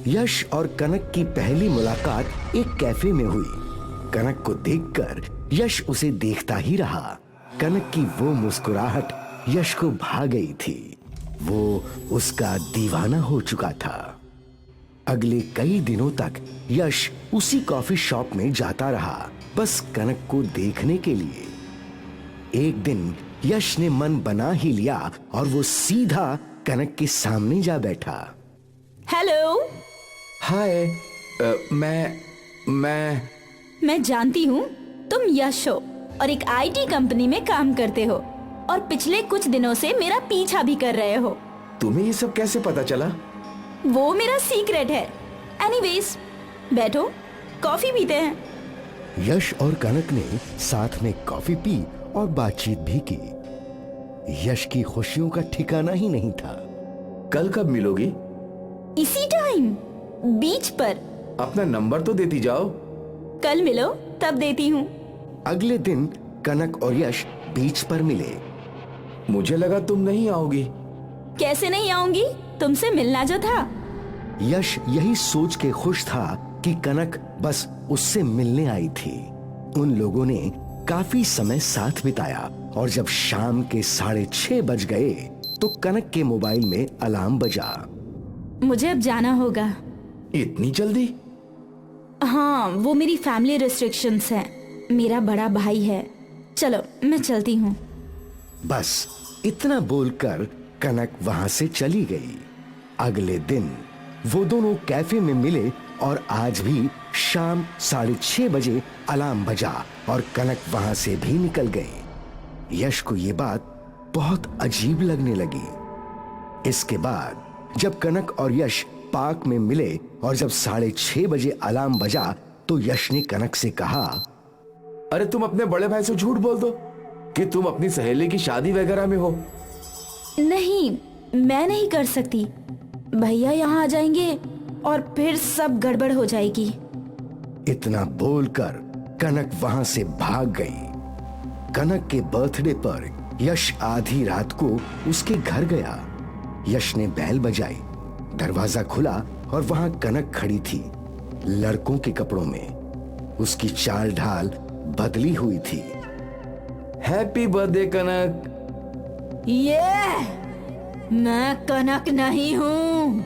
यश और कनक की पहली मुलाकात एक कैफे में हुई। कनक को देखकर यश उसे देखता ही रहा। कनक की वो मुस्कुराहट यश को भा गई थी। वो उसका दीवाना हो चुका था। अगले कई दिनों तक यश उसी कॉफी शॉप में जाता रहा, बस कनक को देखने के लिए। एक दिन यश ने मन बना ही लिया और वो सीधा कनक के सामने जा बैठा। हेलो। हाय। मैं जानती हूँ तुम यश हो और एक आईटी कंपनी में काम करते हो और पिछले कुछ दिनों से मेरा पीछा भी कर रहे हो। तुम्हें ये सब कैसे पता चला? वो मेरा सीक्रेट है। एनीवेज, बैठो, कॉफी पीते हैं। यश और कनक ने साथ में कॉफी पी और बातचीत भी की। यश की खुशियों का ठिकाना ही नहीं था। कल कब मिलोगी? इसी टाइम, बीच पर। अपना नंबर तो देती जाओ। कल मिलो, तब देती हूँ। अगले दिन कनक और यश बीच पर मिले। मुझे लगा तुम नहीं आओगी। कैसे नहीं आऊंगी, तुमसे मिलना जो था। यश यही सोच के खुश था कि कनक बस उससे मिलने आई थी। उन लोगों ने काफी समय साथ बिताया और जब शाम के 6:30 बज गए तो कनक के मोबाइल में अलार्म बजा। मुझे अब जाना होगा। इतनी जल्दी? हाँ, वो मेरी फैमिली रिस्ट्रिक्शंस हैं। मेरा बड़ा भाई है। चलो, मैं चलती हूँ। बस इतना बोलकर कनक वहां से चली गई। अगले दिन वो दोनों कैफे में मिले और आज भी शाम 6:30 बजे अलार्म बजा और कनक वहां से भी निकल गई। यश को ये बात बहुत अजीब लगने लगी। इसके बाद जब कनक और यश पार्क में मिले और जब 6:30 बजे अलार्म बजा तो यश ने कनक से कहा, अरे तुम अपने बड़े भाई से झूठ बोल दो कि तुम अपनी सहेली की शादी वगैरह में हो। नहीं, मैं नहीं कर सकती। भैया यहाँ आ जाएंगे और फिर सब गड़बड़ हो जाएगी। इतना बोलकर कनक वहां से भाग गई। कनक के बर्थडे पर यश आधी रात को उसके घर गया। यश ने बेल बजाई, दरवाजा खुला और वहां कनक खड़ी थी, लड़कों के कपड़ों में। उसकी चाल ढाल बदली हुई थी। हैप्पी बर्थडे कनक। मैं कनक नहीं हूँ।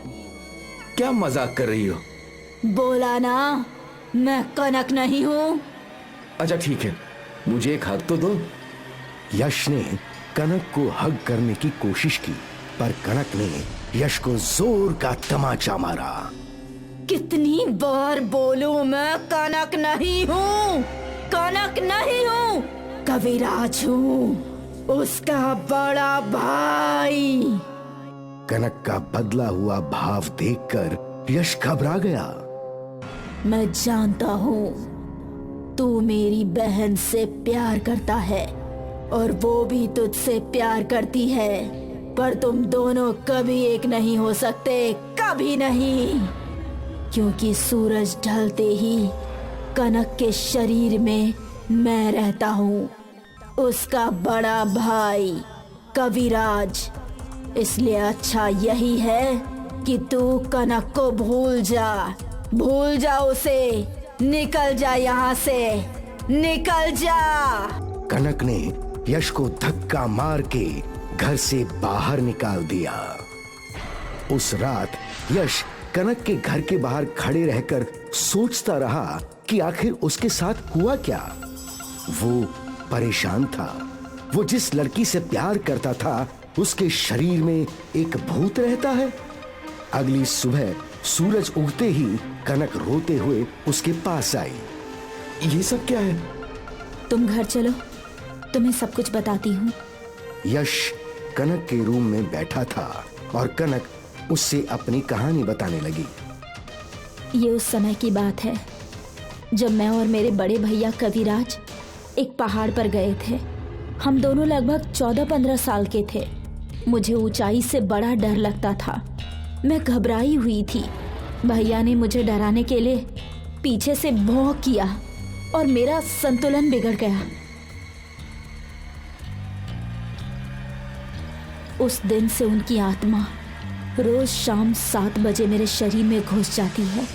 क्या मजाक कर रही हो? बोला ना, मैं कनक नहीं हूँ। अच्छा ठीक है, मुझे एक हग तो दो। यश ने कनक को हग करने की कोशिश की पर कनक ने यश को जोर का तमाचा मारा। कितनी बार बोलूं, मैं कनक नहीं हूँ। कनक नहीं हूँ, कविराज हूँ, उसका बड़ा भाई। कनक का बदला हुआ भाव देखकर यश घबरा गया। मैं जानता हूँ तू मेरी बहन से प्यार करता है और वो भी तुझसे प्यार करती है, पर तुम दोनों कभी एक नहीं हो सकते, कभी नहीं। क्योंकि सूरज ढलते ही कनक के शरीर में मैं रहता हूँ, उसका बड़ा भाई कविराज। इसलिए अच्छा यही है कि तू कनक को भूल जा उसे। निकल जा यहाँ से, निकल जा। कनक ने यश को धक्का मार के घर से बाहर निकाल दिया। उस रात यश कनक के घर के बाहर खड़े रहकर सोचता रहा कि आखिर उसके साथ हुआ क्या। वो परेशान था। वो जिस लड़की से प्यार करता था उसके शरीर में एक भूत रहता है। अगली सुबह सूरज उगते ही कनक रोते हुए उसके पास आई। ये सब क्या है? तुम घर चलो, तुम्हें सब कुछ बताती हूँ। यश कनक के रूम में बैठा था और कनक उससे अपनी कहानी बताने लगी। ये उस समय की बात है जब मैं और मेरे बड़े भैया कविराज एक पहाड़ पर गए थे। हम दोनों लगभग 14-15 साल के थे। मुझे ऊंचाई से बड़ा डर लगता था। मैं घबराई हुई थी। भैया ने मुझे डराने के लिए पीछे से भौं किया और मेरा संतुलन बिगड़ गया। उस दिन से उनकी आत्मा रोज शाम 7 बजे मेरे शरीर में घुस जाती है।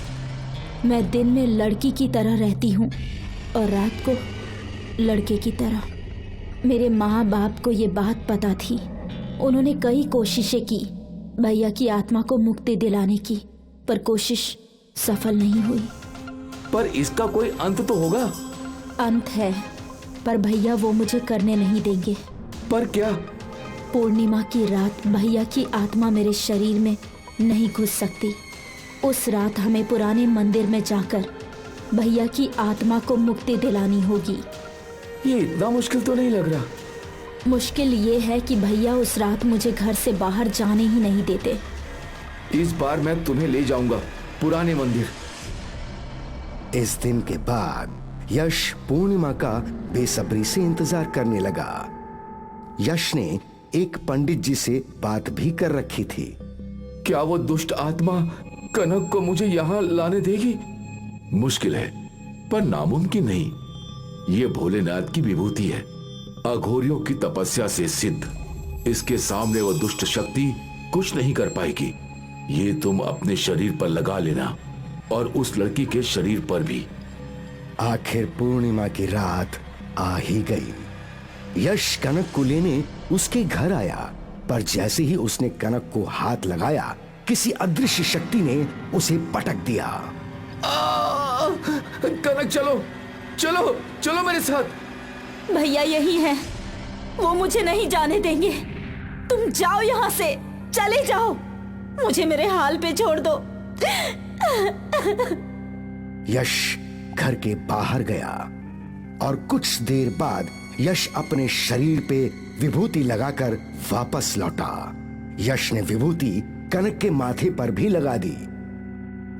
मैं दिन में लड़की की तरह रहती हूँ और रात को लड़के की तरह। मेरे माँ बाप को ये बात पता थी। उन्होंने कई कोशिशें की भैया की आत्मा को मुक्ति दिलाने की, पर कोशिश सफल नहीं हुई। पर इसका कोई अंत तो होगा। अंत है, पर भैया वो मुझे करने नहीं देंगे। पर क्या? पूर्णिमा की रात भैया की आत्मा मेरे शरीर में नहीं घुस सकती। उस रात हमें पुराने मंदिर में जाकर भैया की आत्मा को मुक्ति दिलानी होगी। ये इतना मुश्किल तो नहीं लग रहा। मुश्किल ये है कि भैया उस रात मुझे घर से बाहर जाने ही नहीं देते। इस बार मैं तुम्हें ले जाऊंगा पुराने मंदिर। इस दिन के बाद यश पूर्णिमा का बेसब्री से इंतजार करने लगा। यश ने एक पंडित जी से बात भी कर रखी थी। क्या वो दुष्ट आत्मा कनक को मुझे यहाँ लाने देगी? मुश्किल है, पर नामुमकिन नहीं। ये भोलेनाथ की विभूति है, अघोरियों की तपस्या से सिद्ध। इसके सामने वो दुष्ट शक्ति कुछ नहीं कर पाएगी। ये तुम अपने शरीर पर लगा लेना और उस लड़की के शरीर पर भी। आखिर पूर्णिमा की रात आ ही गई। यश कनक को लेने उसके घर आया, पर जैसे ही उसने कनक को हाथ लगाया, किसी अदृश्य शक्ति ने उसे पटक दिया। कनक चलो चलो चलो मेरे साथ। भैया यही है, वो मुझे नहीं जाने देंगे। तुम जाओ यहाँ से, चले जाओ, मुझे मेरे हाल पे छोड़ दो। यश घर के बाहर गया और कुछ देर बाद यश अपने शरीर पे विभूति लगाकर वापस लौटा। यश ने विभूति कनक के माथे पर भी लगा दी।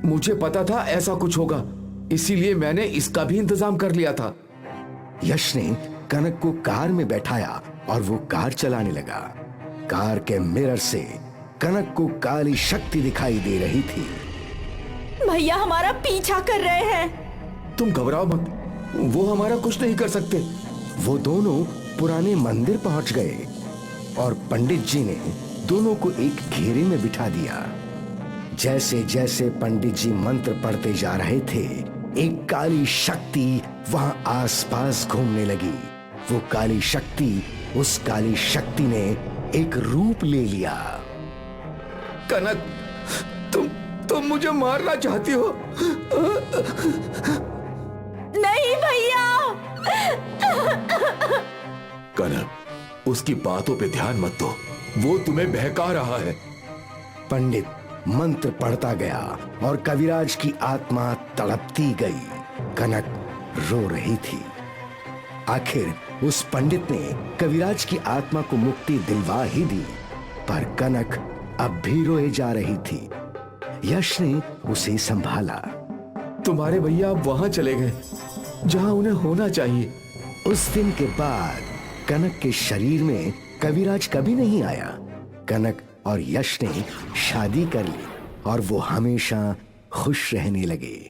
मुझे पता था ऐसा कुछ होगा, इसीलिए मैंने इसका भी इंतजाम कर लिया था। यश ने कनक को कार में बैठाया और वो कार चलाने लगा। कार के मिरर से कनक को काली शक्ति दिखाई दे रही थी। भैया हमारा पीछा कर रहे हैं। तुम घबराओ मत, वो हमारा कुछ नहीं कर सकते। वो दोनों पुराने मंदिर पहुंच गए और पंडित जी ने दोनों को एक घेरे में बिठा दिया। जैसे जैसे पंडित जी मंत्र पढ़ते जा रहे थे, एक काली शक्ति वहां आसपास घूमने लगी। वो काली शक्ति, उस काली शक्ति ने एक रूप ले लिया। कनक, तुम मुझे मारना चाहती हो? नहीं भैया। कनक, उसकी बातों पे ध्यान मत दो, वो तुम्हें बहका रहा है। पंडित मंत्र पढ़ता गया और कविराज की आत्मा तड़पती गई। कनक रो रही थी। आखिर उस पंडित ने कविराज की आत्मा को मुक्ति दिलवा ही दी, पर कनक अब भी रोए जा रही थी। यश ने उसे संभाला। तुम्हारे भैया अब वहां चले गए जहां उन्हें होना चाहिए। उस दिन के बाद कनक के शरीर में कविराज कभी नहीं आया। कनक और यश ने शादी कर ली और वो हमेशा खुश रहने लगे।